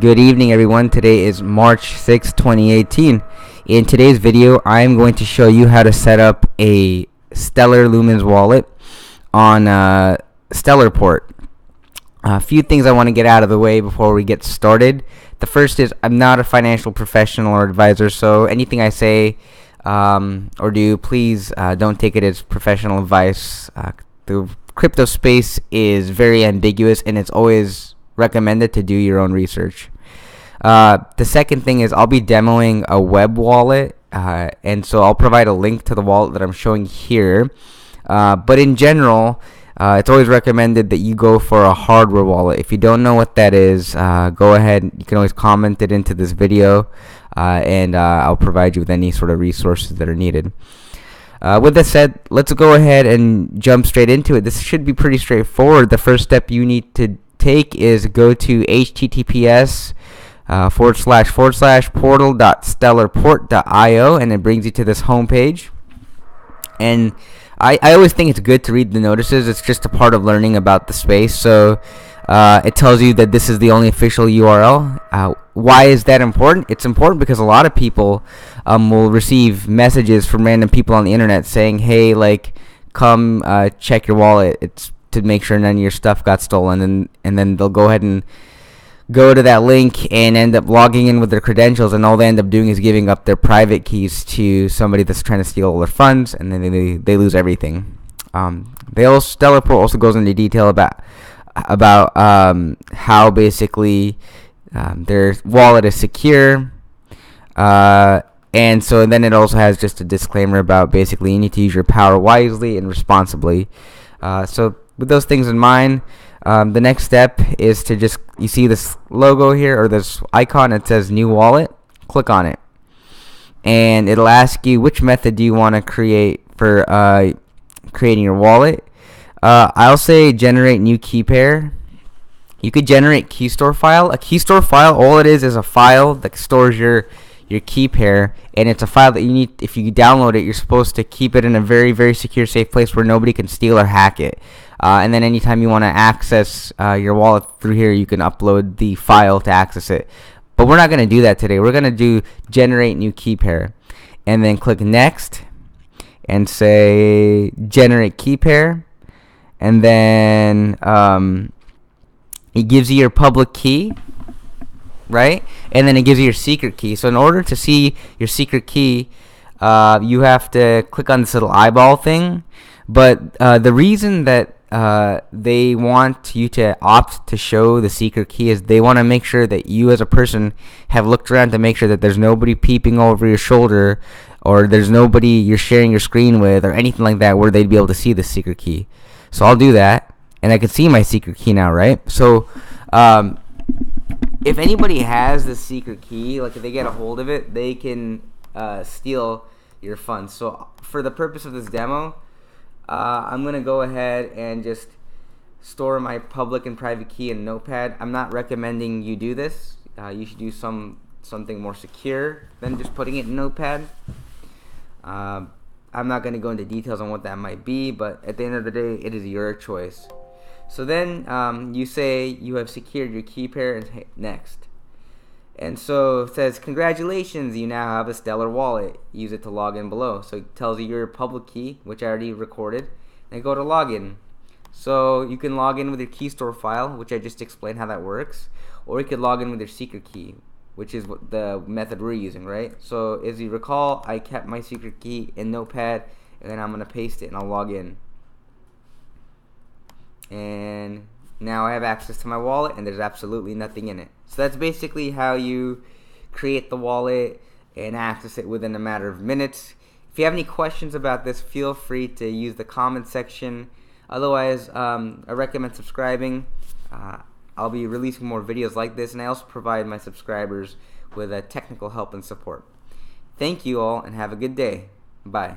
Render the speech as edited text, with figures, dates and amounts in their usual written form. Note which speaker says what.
Speaker 1: Good evening, everyone. Today is March 6, 2018. In today's video, I am going to show you how to set up a Stellar Lumens wallet on Stellarport. A few things I want to get out of the way before we get started. The first is I'm not a financial professional or advisor, so anything I say or do, please don't take it as professional advice. The crypto space is very ambiguous, and it's always recommended to do your own research. The second thing is I'll be demoing a web wallet, and so I'll provide a link to the wallet that I'm showing here. But in general, it's always recommended that you go for a hardware wallet. If you don't know what that is, go ahead. You can always comment it into this video, and I'll provide you with any sort of resources that are needed. With that said, let's go ahead and jump straight into it. This should be pretty straightforward. The first step you need to take is go to https://portal.stellarport.io, and it brings you to this homepage. And I always think it's good to read the notices. It's just a part of learning about the space. So it tells you that this is the only official URL. Why is that important? It's important because a lot of people will receive messages from random people on the internet saying, hey, like, come check your wallet. It's to make sure none of your stuff got stolen, and then they'll go ahead and go to that link and end up logging in with their credentials, and all they end up doing is giving up their private keys to somebody that's trying to steal all their funds, and then they lose everything. Stellarport also goes into detail about how basically their wallet is secure, and so then it also has just a disclaimer about basically you need to use your power wisely and responsibly. So with those things in mind, the next step is to you see this logo here, or this icon, it says new wallet. Click on it, and it'll ask you which method do you want to create for creating your wallet. I'll say generate new key pair. You could generate key store file. A key store file, all it is a file that stores your key pair, and it's a file that you need. If you download it, you're supposed to keep it in a very, very secure, safe place where nobody can steal or hack it. And then anytime you want to access your wallet through here, you can upload the file to access it. But we're not going to do that today. We're going to do generate new key pair, and then click next and say generate key pair, and then it gives you your public key, right? And then it gives you your secret key. So in order to see your secret key, you have to click on this little eyeball thing. But the reason that they want you to opt to show the secret key is they want to make sure that you as a person have looked around to make sure that there's nobody peeping over your shoulder, or there's nobody you're sharing your screen with, or anything like that where they'd be able to see the secret key. So I'll do that, and I can see my secret key now, right? So if anybody has the secret key, like if they get a hold of it, they can steal your funds. So for the purpose of this demo, I'm going to go ahead and just store my public and private key in Notepad. I'm not recommending you do this. You should do something more secure than just putting it in Notepad. I'm not going to go into details on what that might be, but at the end of the day, it is your choice. So then you say you have secured your key pair and hit next. And so it says, congratulations, you now have a Stellar wallet. Use it to log in below. So it tells you your public key, which I already recorded, and go to login. So you can log in with your key store file, which I just explained how that works, or you could log in with your secret key, which is what the method we're using, right? So as you recall, I kept my secret key in Notepad, and then I'm going to paste it and I'll log in. And now I have access to my wallet, and there's absolutely nothing in it. So that's basically how you create the wallet and access it within a matter of minutes. If you have any questions about this, feel free to use the comment section. Otherwise, I recommend subscribing. I'll be releasing more videos like this, and I also provide my subscribers with technical help and support. Thank you all, and have a good day. Bye.